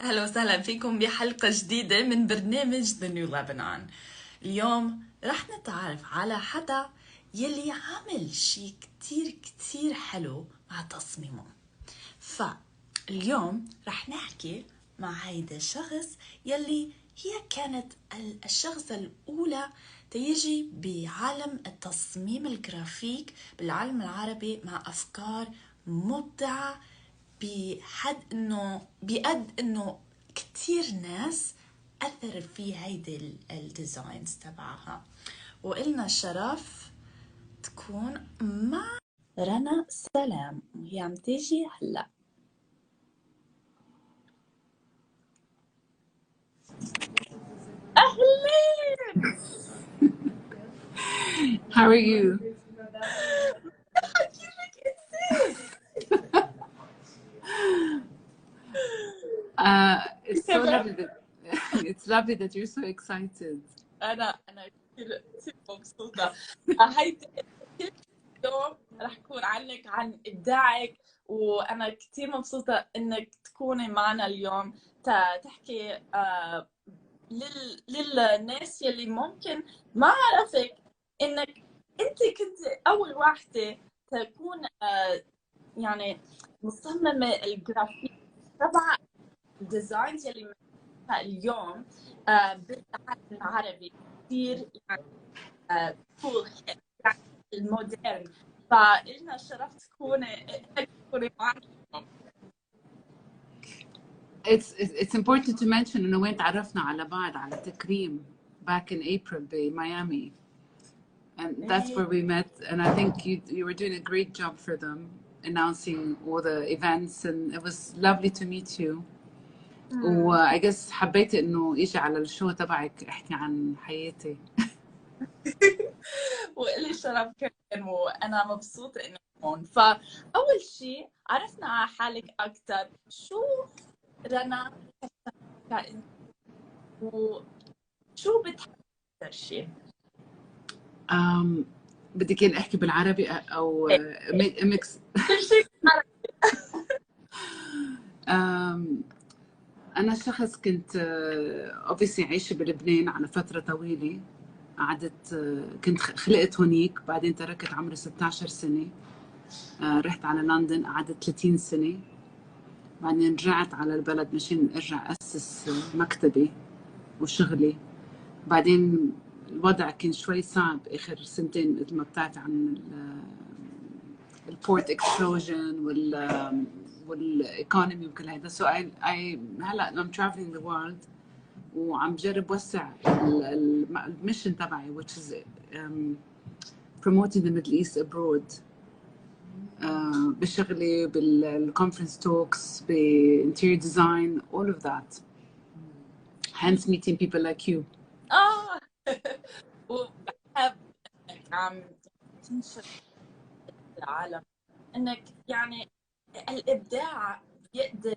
أهلا وسهلا فيكم بحلقة جديدة من برنامج The New Lebanon. اليوم رح نتعرف على حدا يلي عمل شي كتير حلو مع تصميمه. فاليوم رح نحكي مع هيدا الشخص يلي هي كانت الشخصة الأولى تيجي بعالم التصميم الجرافيك بالعالم العربي مع أفكار مبدعة بقد انه كتير ناس اثر في هيدي الديزاينز تبعها. وإلنا الشرف تكون مع رنا سلام وهي عم تيجي هلا. اهلين. How are you? كيفك انت؟ It's so lovely that it's lovely that you're so excited. انا كثير مبسوطه. هيدي كل يوم رح يكون عنك عن ابداعك، وانا كثير مبسوطه انك تكوني معنا اليوم تحكي للناس يلي ممكن ما عرفك انك انت كنت اول واحده تكون يعني مصممه الجرافيك تبع الديزاينز يلي بنشوفها اليوم بالعالم العربي كثير يعني كول يعني المودرن. فإلنا الشرف تكوني معنا اليوم. It's important to mention إنه وين تعرفنا على بعض على تكريم back in April بميامي, and that's where we met. And I think you were doing a great job for them, announcing all the events, and it was lovely to meet you. I guess حبيت إنه إجي على الشو تبعك أحكي عن حياتي. وإلي الشرف كمان، وأنا مبسوطة إنك هون. فأول شيء عرفنا على حالك أكثر. شو رنا كأنت وشو بتحب أكثر شيء؟ بدي كان أحكي بالعربي أو ميكس؟ كل شيء عربي. أنا شخص كنت obviously عايشة بلبنان على فترة طويلة. كنت خلقت هونيك، بعدين تركت عمري 16 سنة. رحت على لندن قعدت 30 سنة، بعدين رجعت على البلد مشان ارجع أسس مكتبي وشغلي. بعدين الوضع كان شوي صعب آخر سنتين، مثل ما بتعرفي عن البورت اكسبلوجن والايكونومي وكل هذا. So I هلا I'm traveling the world وعم جرب وسع الميشن تبعي which is promoting the Middle East abroad. بشغلي بالconference talks interior design, all of that, hence meeting people like you. وبحب انك عم تنشر العالم، انك يعني الابداع بيقدر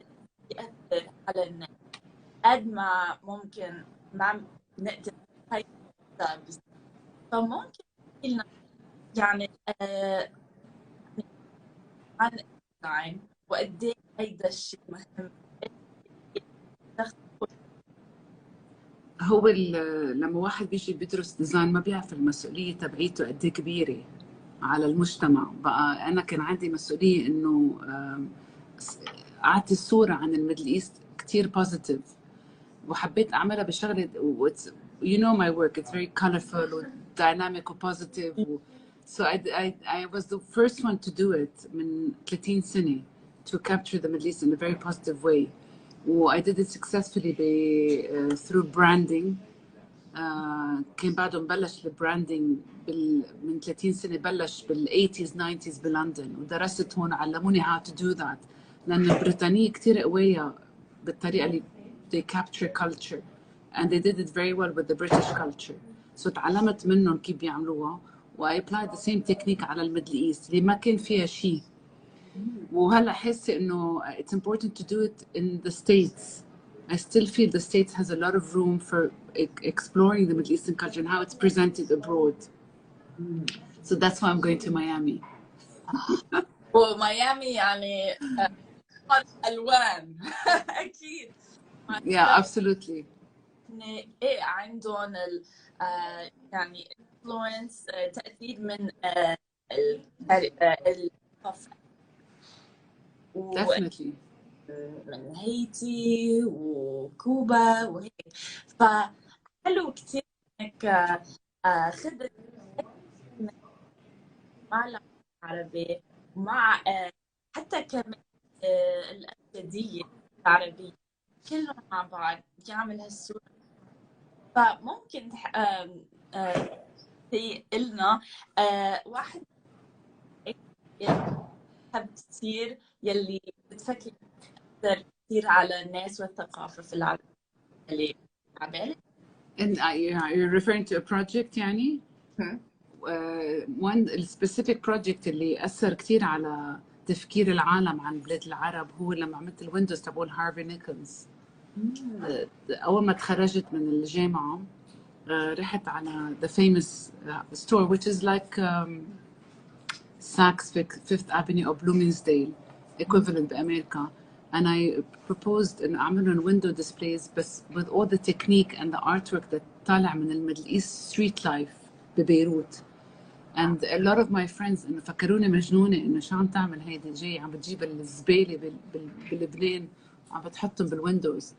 يأثر على الناس قد ما ممكن ما نقدر فممكن لنا يعني عن الديزاين وقد ايه هيدا الشيء مهم. هو لما واحد بيجي بيدرس ديزاين ما بيعرف المسؤولية تبعيته قد ايه كبيرة على المجتمع. بقى أنا كان عندي مسؤولية إنه أعطي صورة عن الميدل إيست كتير بوزيتيف، وحبيت أعملها بشغلة you know my work, it's very colorful dynamic and positive. So I was the first one to do it من 30 سنة to capture the Middle East in a very positive way. I did it successfully through branding. كان بعده مبلش البراندينج من 30 سنة، بلش بال80s 90s بلندن، ودرست هون علموني how to do that، لأن البريطانية كتير قوية بالطريقة اللي they capture culture and they did it very well with the British culture. So تعلمت منهم كيف بيعملوها و I applied the same technique على الميدل إيست اللي ما كان فيها شيء. وهلا حاسة إنه it's important to do it in the States. I still feel the States has a lot of room for exploring the Middle Eastern culture and how it's presented abroad. So that's why I'm going to Miami. وميامي يعني ألوان أكيد. yeah absolutely ايه عندهم يعني influence تأثير من الثقافة definitely من هايتي وكوبا وهيك. فحلو كتير انك خدت مع العربي العربي مع حتى كمان الأبجدية العربية كلهم مع بعض يعمل هالصورة. فممكن لنا واحد يحب كثير يلي بتفكر أكثر كثير على الناس والثقافة في العالم اللي عبالك. And you're referring to a project يعني؟ one specific project اللي أثر كثير على تفكير العالم عن بلاد العرب هو لما عملت الويندوز تبعول هارفي نيكلز. أول ما تخرجت من الجامعة رحت على the famous store which is like Saks Fifth Avenue or Bloomingdale equivalent بأمريكا. And I proposed إنه أعملهم window displays بس with all the technique and the artwork that طالع من الميدل إيست street life ببيروت. And a lot of my friends إنه فكروني مجنونة إنه شو عم تعمل هيدي جاي عم بتجيب الزبالة بلبنان عم بتحطهم بالويندوز.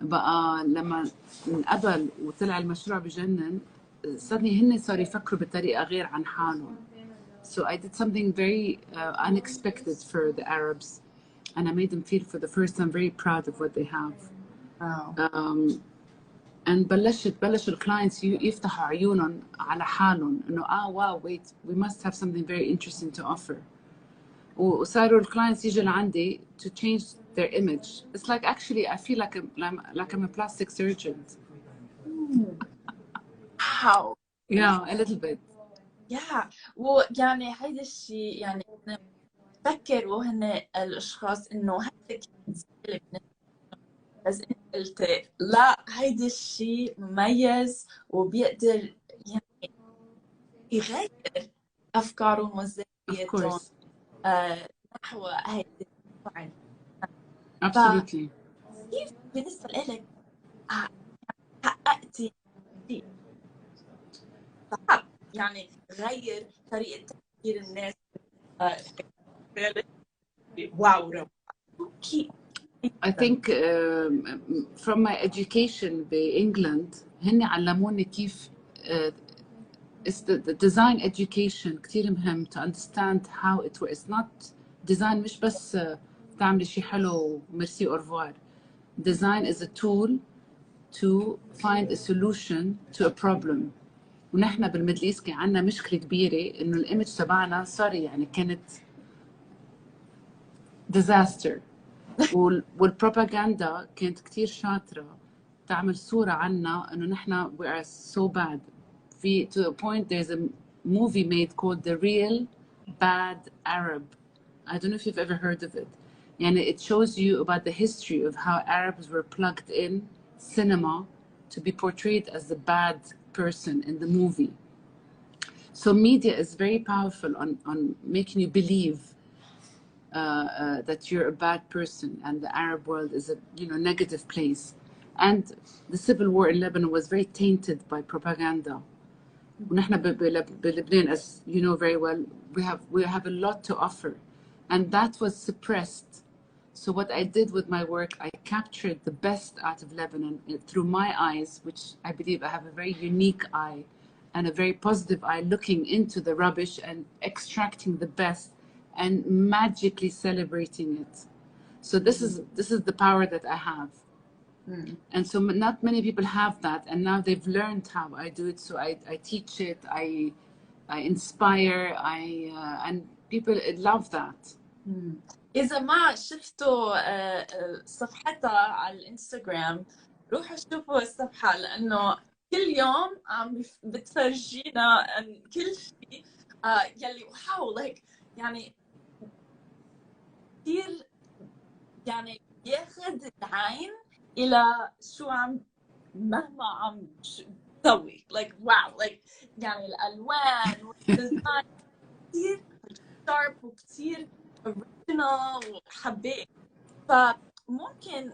بقى لما انقبل وطلع المشروع بجنن صدني هن صاروا يفكروا بطريقة غير عن حالهم. So I did something very unexpected for the Arabs and I made them feel for the first time very proud of what they have. Wow. And بلشوا الكلاينتس يفتحوا عيونهم على حالهم انه wow wait we must have something very interesting to offer. وصاروا الكلاينتس يجوا لعندي to change their image. It's like actually I feel like I'm a plastic surgeon. How? Yeah, a little bit. Yeah. ويعني هيدا الشيء يعني بفكر وهن الاشخاص انه هيدا كان بس انت قلت لا هيدا الشيء مميز وبيقدر يعني يغير افكارهم وزاويتهم نحو هيدا الفعل. Absolutely. كيف بالنسبه لك حققتي شيء صعب يعني غير طريقه تفكير الناس؟ واو كيف؟ I think from my education بإنجلند هن علموني كيف the design education كتير مهم to understand how it works. It's not design مش بس تعملي شيء حلو وميرسي أورفوار. Design is a tool to find a solution to a problem. ونحن بالميدل إيست كان عندنا مشكلة كبيرة إنه الإيمج تبعنا sorry يعني كانت disaster. والبروباغندا كانت كتير شاطرة تعمل صورة عنا إنه نحن we are so bad. To a point there's a movie made called The Real Bad Arab. I don't know if you've ever heard of it. يعني it shows you about the history of how Arabs were plugged in cinema to be portrayed as the bad person in the movie. So media is very powerful on making you believe that you're a bad person and the Arab world is a negative place. And the civil war in Lebanon was very tainted by propaganda. ونحن بلبنان, as you know very well, we have a lot to offer, and that was suppressed. So what I did with my work, I captured the best out of Lebanon through my eyes, which I believe I have a very unique eye and a very positive eye, looking into the rubbish and extracting the best and magically celebrating it. So this is the power that I have. And so not many people have that, and now they've learned how I do it. So I teach it, I inspire, and people love that. إذا ما شفتوا صفحتها على الانستغرام روحوا شوفوا الصفحة لأنه كل يوم عم بتفرجينا كل شيء يلي واو يعني كثير يعني ياخذ العين إلى شو مهما عم تسوي واو يعني الألوان والديزاين كثير شارب وكثير original وحبيت. فممكن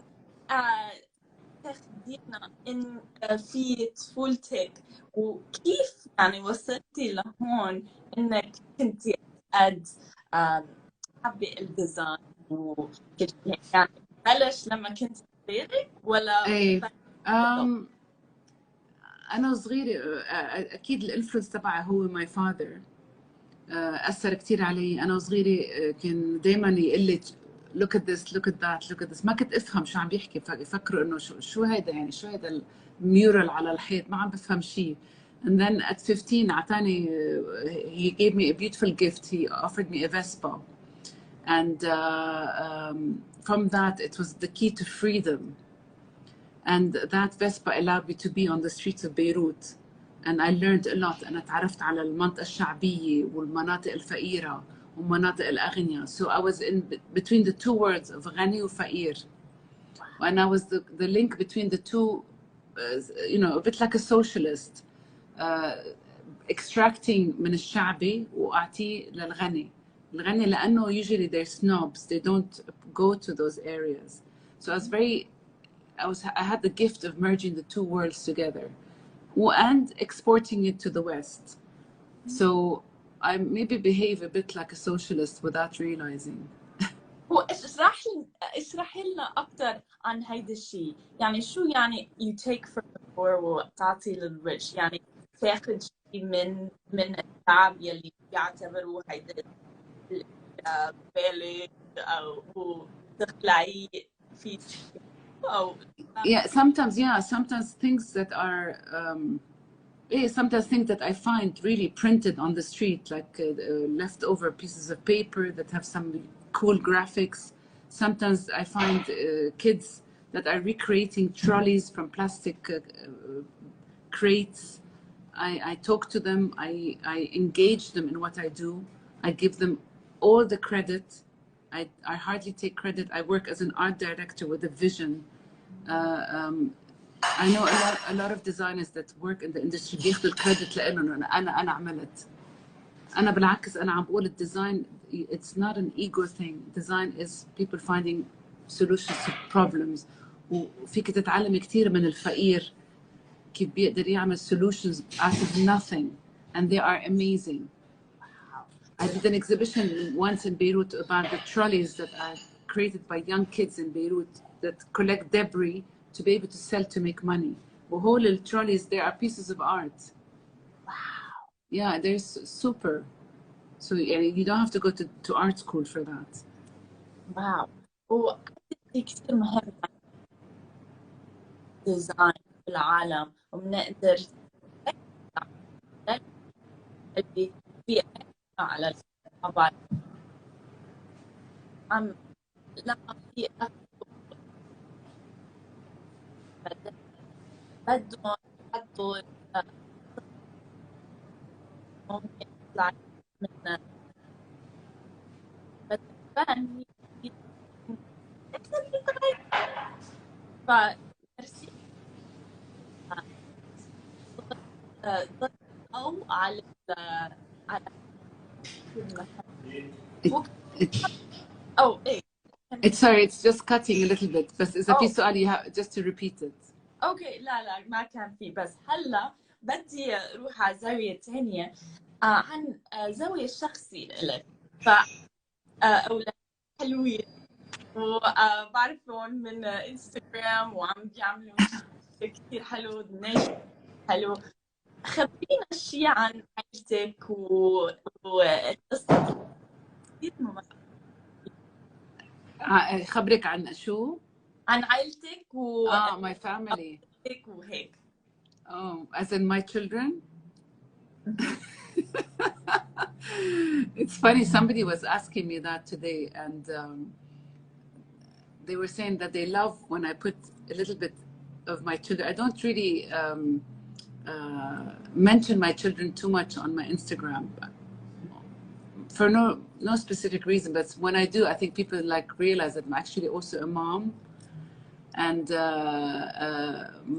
تاخدينا إن في طفولتك وكيف يعني وصلتي لهون إنك كنتي قد حابة الديزاين وكل شيء، يعني بلش لما كنت صغيرة ولا؟ ايه انا صغيره اكيد الانفلونس تبعي هو ماي فاذر، اثر كثير علي. انا صغيره كان دائما يقول لي look at this look at that look at this، ما كنت افهم شو عم بيحكي، يفكروا انه شو هيدا، يعني شو هيدا الميورال على الحيط، ما عم بفهم شيء. And then at 15 اعطاني he gave me a beautiful gift. He offered me a Vespa, and from that it was the key to freedom. And that Vespa allowed me to be on the streets of Beirut. And I learned a lot. أنا تعرفت على المنطقة الشعبية والمناطق الفقيرة ومناطق الأغنياء. So I was in between the two words of غني وفقير. And I was the link between the two, you know, a bit like a socialist, extracting من الشعبي وأعطيه للغني. الغني لأنه usually they're snobs. They don't go to those areas. So I was very, I had the gift of merging the two worlds together and exporting it to the West. So I maybe behave a bit like a socialist without realizing. اشرحي لنا أكثر عن هيدا الشيء، يعني شو يعني you take from the poor وتعطي للrich، يعني تاخذ شيء من الشعب يلي بيعتبروه هيدا بالغ أو تخلعي في أو Yeah, sometimes things that are sometimes things that I find really printed on the street, like leftover pieces of paper that have some cool graphics. Sometimes I find kids that are recreating trolleys from plastic crates. I talk to them, I engage them in what I do. I give them all the credit. I hardly take credit. I work as an art director with a vision. I know a lot of designers that work in the industry بياخذوا الكريدت لإلهم أنا عملت. أنا بالعكس أنا عم بقول الديزاين it's not an ego thing. Design is people finding solutions to problems. وفيك تتعلم كثير من الفقير كيف بيقدر يعمل solutions out of nothing, and they are amazing. I did an exhibition once in Beirut about the trolleys that are created by young kids in Beirut that collect debris to be able to sell to make money. وهول الtrolleys, they are pieces of art. Wow. Yeah, they're super. So you don't have to go to art school for that. Wow. كثير مهم ديزاين في العالم، وبنقدر اللي في على الطبع لما في بدهم يحطوا ممكن يطلع من الفن فمرسي أو على أو إيه. It's sorry, it's just cutting a little bit. بس إذا في سؤال you have just to repeat it. اوكي لا ما كان في، بس هلا بدي اروح على زاويه ثانيه عن زاويه الشخصي لك. ف اولاد حلوين وبعرفهم من انستغرام وعم بيعملوا كثير حلو، ناجح حلو. خبرينا شيء عن عائلتك والقصه كثير مميزه. خبرك عن شو؟ عن عائلتك my family. وهيك. Oh, as in my children? It's funny, somebody was asking me that today, and they were saying that they love when I put a little bit of my children. I don't really mention my children too much on my Instagram for no specific reason, but when I do, I think people like realize that I'm actually also a mom. And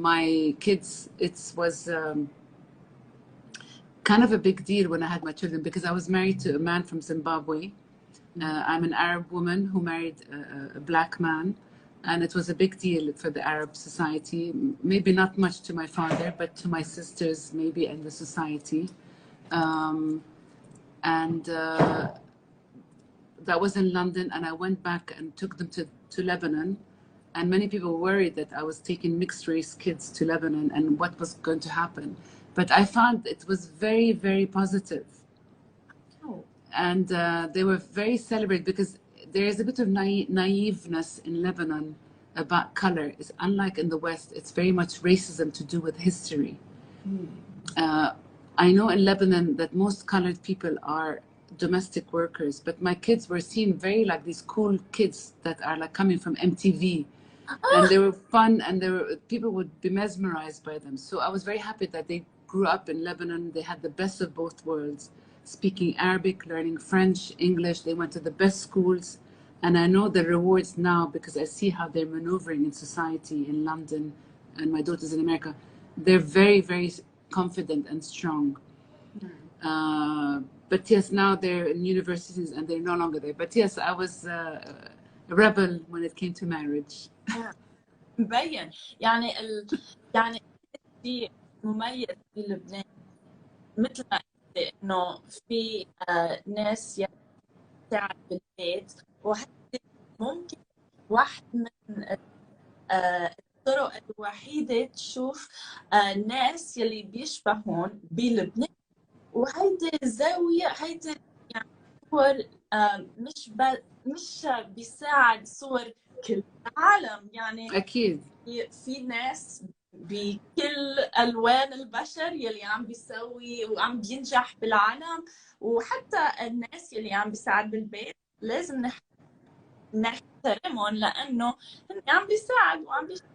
my kids, it was kind of a big deal when I had my children because I was married to a man from Zimbabwe. I'm an Arab woman who married a black man. and it was a big deal for the Arab society. Maybe not much to my father, but to my sisters, maybe, and the society. That was in London, and I went back and took them to Lebanon. And many people were worried that I was taking mixed race kids to Lebanon and what was going to happen. But I found it was very, very positive. Oh. And they were very celebrated because there is a bit of naiveness in Lebanon about color. It's unlike in the West, it's very much racism to do with history. I know in Lebanon that most colored people are domestic workers, but my kids were seen very like these cool kids that are like coming from MTV. And they were fun, and people would be mesmerized by them. So I was very happy that they grew up in Lebanon. They had the best of both worlds, speaking Arabic, learning French, English. They went to the best schools. And I know the rewards now because I see how they're maneuvering in society in London, and my daughter's in America. They're very, very confident and strong. But yes, now they're in universities and they're no longer there. But yes, I was a rebel when it came to marriage. مبين يعني يعني شيء مميز في لبنان مثل ما قلت انه في ناس تساعد بالبيت، وهذه ممكن واحد من الطرق الوحيدة تشوف ناس يلي بيشبهون بلبنان. وهيدي الزاوية هيدي يعني صور مش بيساعد صور كل العالم يعني. أكيد في ناس بكل ألوان البشر يلي عم بيسوي وعم بينجح بالعالم، وحتى الناس يلي عم بيساعد بالبيت لازم نحترمهم لأنه هن عم بيساعد وعم بيشتغل.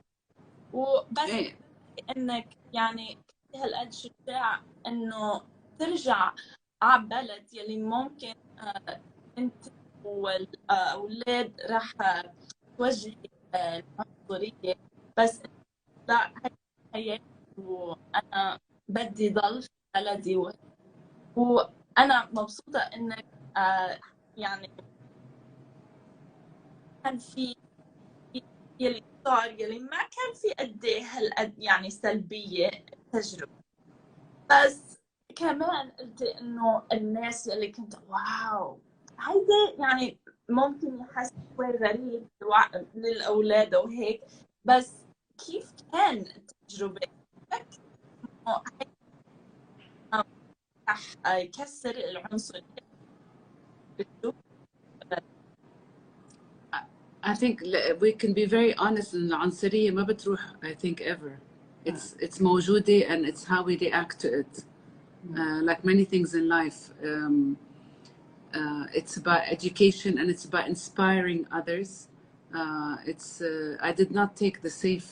وبس إنك يعني هالقد شجاع إنه ترجع على بلد يلي ممكن أنت والأولاد راح توجهي العنصرية، بس لا، هي حياة وأنا بدي ضل في بلدي وأنا مبسوطة إنك يعني كان في يلي صار يلي ما كان في قد ايه هالقد يعني سلبية التجربة، بس كمان قلت إنه الناس يلي كنت واو هيدا يعني ممكن يحس شوي غريب للأولاد وهيك، بس كيف كان التجربة؟ رح يكسر العنصرية. I think we can be very honest in العنصرية ما بتروح I think ever. It's موجودة and it's how we react to it. Like many things in life, it's about education and it's about inspiring others. I did not take the safe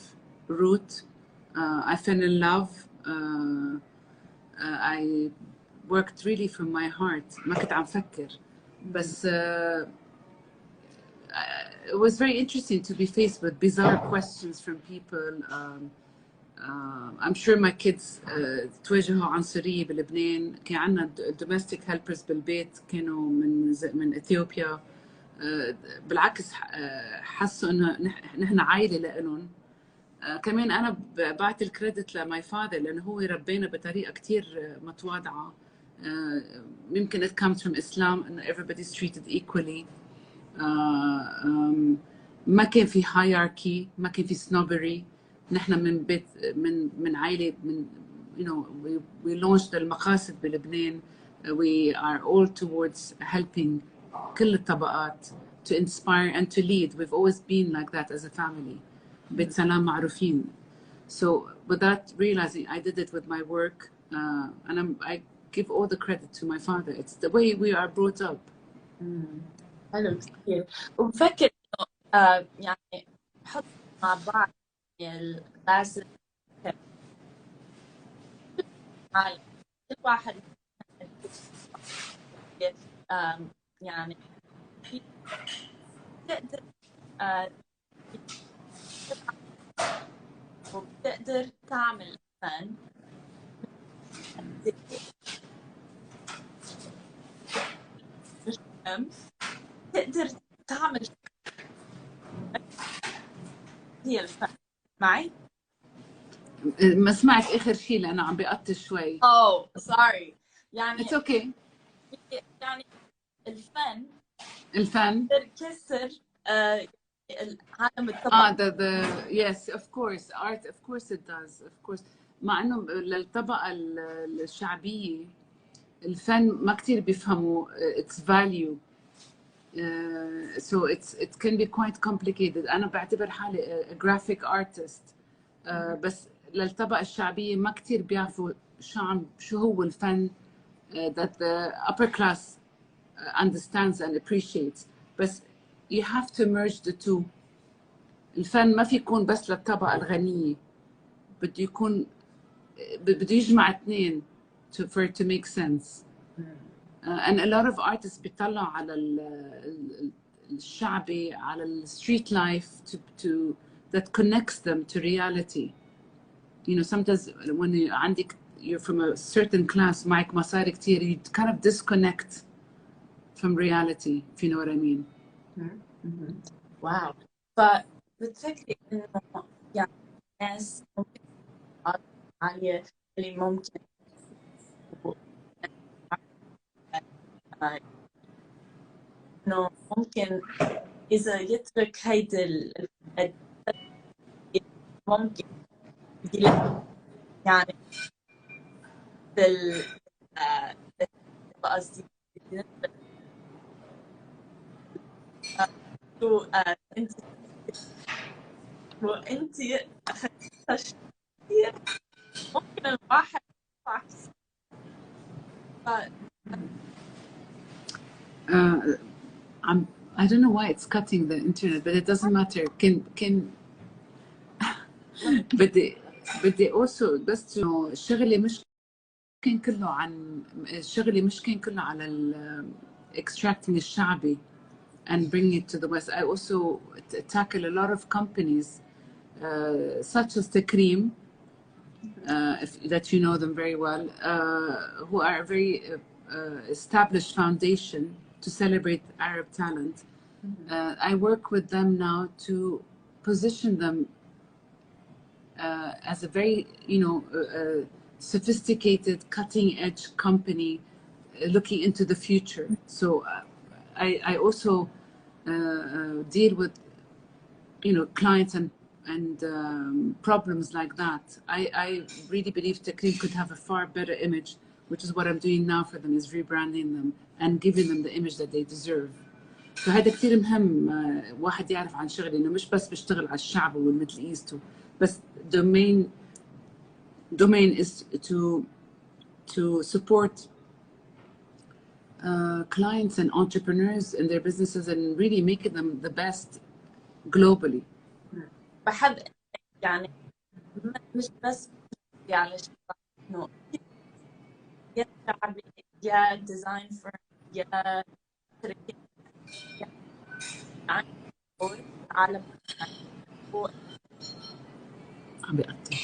route. I fell in love. I worked really from my heart. ما كنت عم فكر. بس it was very interesting to be faced with bizarre questions from people. I'm sure my kids تواجهوا عنصرية بلبنان. كان عندنا domestic helpers بالبيت كانوا من إثيوبيا. بالعكس حسوا إنه نحن عائلة لإلهم. كمان أنا بعت الكريدت لماي فاذر لأنه هو ربينا بطريقة كتير متواضعة. يمكن it comes from Islam and everybody's treated equally. ما كان في hierarchy، ما كان في snobbery. نحن من بيت من عائلة من we launched المقاصد بلبنان. We are all towards helping كل الطبقات to inspire and to lead. We've always been like that as a family. بيت سلام معروفين. So without realizing, I did it with my work, and I give all the credit to my father. It's the way we are brought up. حلو كثير. وبفكر إنه يعني نحط مع بعض البعث كل واحد يعني تقدر وبتقدر تعمل فن تقدر تعمل هي الفن معي؟ ما سمعت اخر شيء لانه عم بقطع شوي. سوري. يعني اتس اوكي. يعني الفن الفن كسر عالم الطبع. the yes of course art of course it does of course. مع انه للطبقه الشعبيه الفن ما كثير بيفهموا its value. So it can be quite complicated. أنا بعتبر حالي a graphic artist. بس للطبقة الشعبية ما كتير بيعرفوا شو هو الفن that the upper class understands and appreciates. بس you have to merge the two. الفن ما في يكون بس للطبقة الغنية، بده يكون بده يجمع اثنين for it to make sense. And a lot of artists بيطلعوا على الشعبي على ال street life to that connects them to reality. You know, sometimes when you're from a certain class معك مصاري كتير, you kind of disconnect from reality, if you know what I mean. واو. فبتفكري انه يعني ناس ممكن عالية اللي ممكن انه ممكن اذا يترك هيدي ممكن يعني قصدي انت اخذتي كثير ممكن الواحد I don't know why it's cutting the internet, but it doesn't matter. بدي also بس انه شغلي مش كان كله على extracting الشعبي and bringing it to the West. I also tackle a lot of companies such as Takrim, that you know them very well, who are a very established foundation to celebrate Arab talent. I work with them now to position them as a very, sophisticated, cutting-edge company looking into the future. So I also deal with, clients and problems like that. I really believe Takrim could have a far better image, which is what I'm doing now for them, is rebranding them and giving them the image that they deserve. فهذا كتير مهم واحد يعرف عن شغلي، انه مش بس بشتغل على الشعب والميدل ايست بس domain is to support clients and entrepreneurs in their businesses and really making them the best globally. بحب يعني مش بس يعني انه يا شعبي يا ديزاين فيرم يا شركات يعني عالم عم بقطع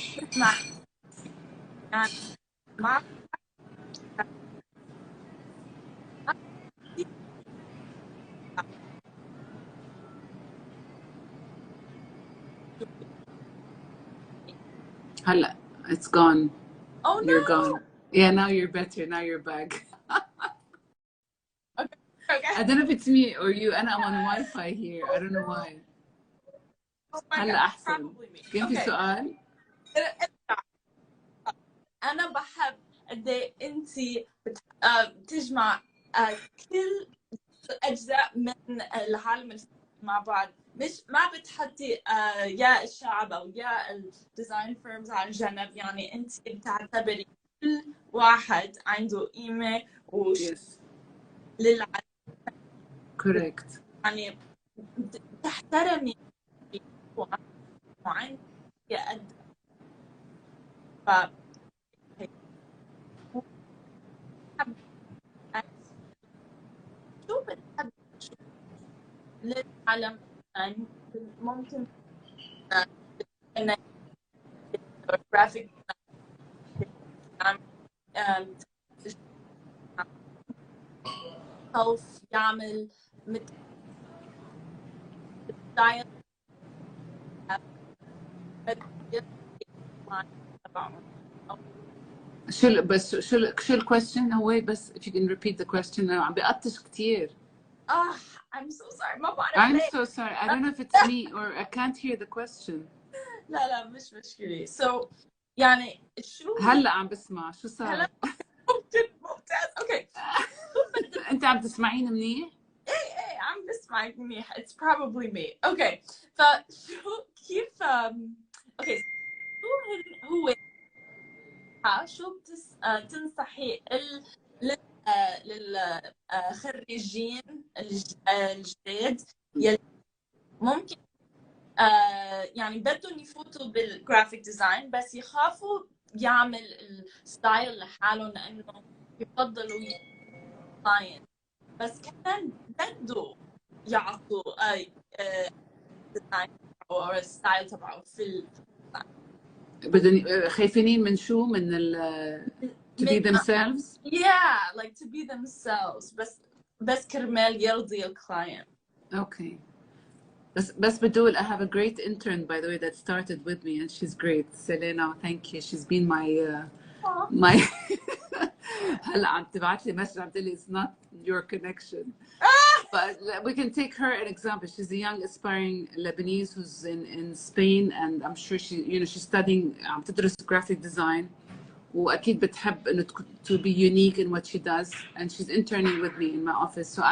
يعني مع هلا it's gone. Oh no. You're gone. Yeah, now you're better. Now you're back. Okay. I don't know if it's me or you. I'm on Wi-Fi here. I don't know why. هلا أحسن. كان في سؤال؟ أنا بحب قد إيه أنت بتجمع كل أجزاء من العالم مع بعض، مش ما بتحطي يا الشعب أو يا الديزاين فيرمز على الجنب، يعني أنت بتعتبري كل واحد عنده قيمة للعالم. Correct. يعني تحترمي وعندك قد شو بتحب للعالم ممكن جرافيك خوف يعمل مثل ستايل شو الكويستشن هو بس if you can repeat the question أنا عم بقطش كتير. I'm so sorry ما بعرف I'm ليه. so sorry I don't know if it's me or I can't hear the question. لا مش مشكلة. So يعني شو هلا عم بسمع شو صار؟ هلا ممتاز. اوكي. انت عم تسمعيني منيح؟ ايه عم بسمعك منيح. It's probably me. اوكي. فشو كيف اوكي شو هو شو تنصحي للخريجين الجداد يلي ممكن يعني بدهم يفوتوا بالجرافيك ديزاين بس يخافوا يعمل الستايل لحالهم لانه يفضلوا كلاينت بس كمان بده يعطوا ديزاين او الستايل تبعه في بدهم خايفين من شو؟ من to be themselves? Yeah, like to be themselves بس كرمال يرضي الكلاينت. Okay. بس بدول I have a great intern by the way that started with me and she's great. Selena, thank you. She's been my هلا عم تبعت لي مسج عم تقول لي it's not your connection. But we can take her an example. She's a young aspiring Lebanese who's in Spain and I'm sure she's studying عم تدرس graphic design واكيد بتحب انه to be unique in what she does and she's interning with me in my office. So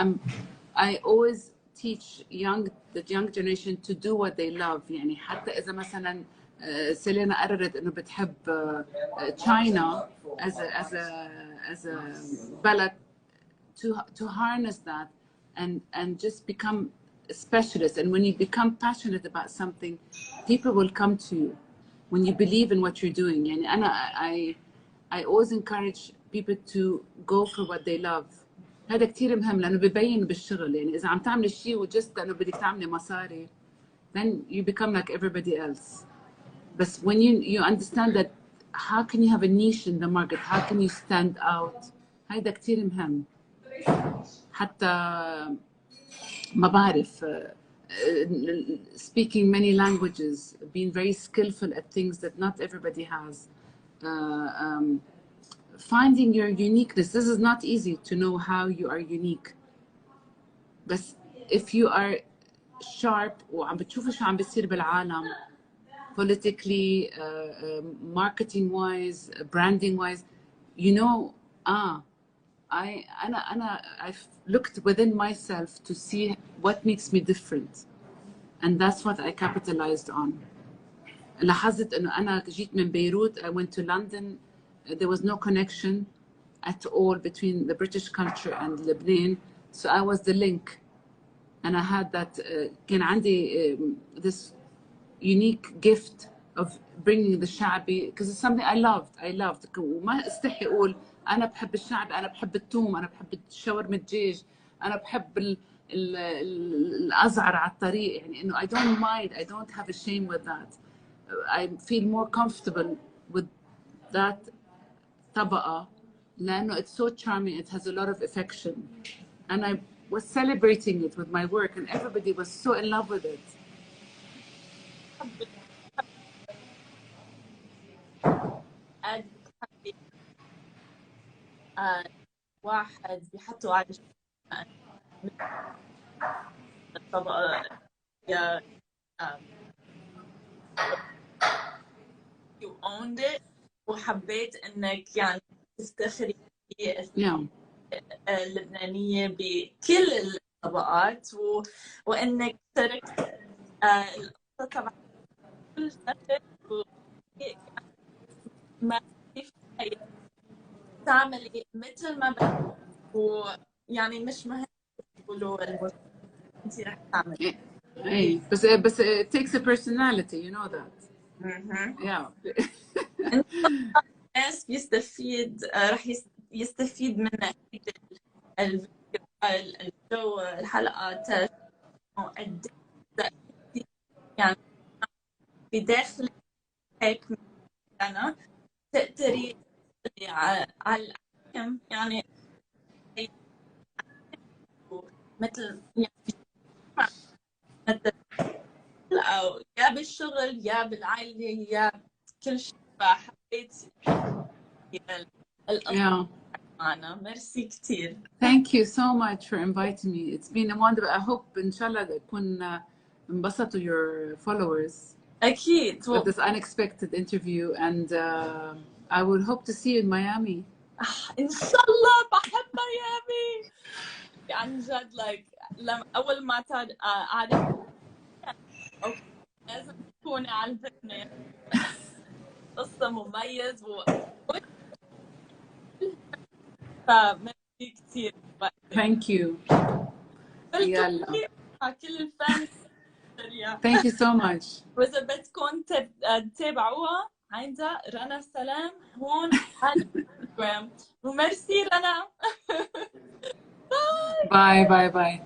I always teach the young generation to do what they love. يعني حتى اذا مثلا سيلينا قررت انه بتحب China as a بلد to harness that and just become a specialist. And when you become passionate about something, people will come to you when you believe in what you're doing. يعني I always encourage people to go for what they love. هذا كتير مهم لأنه ببين بالشغل. يعني إذا عم تعمل شيء وجست لأنه بدك تعملي مصاري then you become like everybody else. But when you understand that how can you have a niche in the market, how can you stand out, هذا كتير مهم. حتى ما بعرف speaking many languages, being very skillful at things that not everybody has. Finding your uniqueness. This is not easy to know how you are unique. But if you are sharp وعم بتشوفوا شو عم بيصير بالعالم politically, marketing wise, branding wise, you know, I've looked within myself to see what makes me different. And that's what I capitalized on. لاحظت انه انا جيت من بيروت I went to London. There was no connection at all between the British culture and Lebanon. So I was the link. And I had that, كان عندي this unique gift of bringing the شعبي because it's something I loved. وما استحي أقول أنا بحب الشعب، أنا بحب الثوم، أنا بحب شاورما الدجاج، أنا بحب الأزعر على الطريق. يعني إنه I don't mind, I don't have a shame with that. I feel more comfortable with that طبقة لأنه it's so charming, it has a lot of affection. And I was celebrating it with my work and everybody was so in love with it. واحد بيحطوا على الطبقة يا you owned it وحبيت انك يعني تفتخري اللبنانية بكل الطبقات وانك تركت القصة تبع كل شخص ما تعملي مثل ما بدك ويعني مش مهم يقولوا انت رح تعملي. ايه بس it takes a personality, you know that. Yeah. الناس بيستفيد رح يستفيد من الفيديو الشو الحلقة قد يعني بداخل هيك أنا تقدري على الحكم يعني مثل يعني مثل أو يا بالشغل يا بالعائلة يا كل شيء. فحبيت القصة معنا. ميرسي كثير. Thank you so much for inviting me. It's been a wonderful. I hope إن شاء الله تكون انبسطوا your followers. أكيد. With this unexpected interview, and I will hope to see you in Miami. إن شاء الله. بحب ميامي عن جد. لما أول ما عارف لازم تكوني على البرنامج. قصة مميز فميرسي كثير. Thank you. يلا. كل الفانز. Thank you so much. وإذا بدكم تتابعوها عندها رنا سلام هون على الانستغرام. وميرسي رنا. باي باي باي.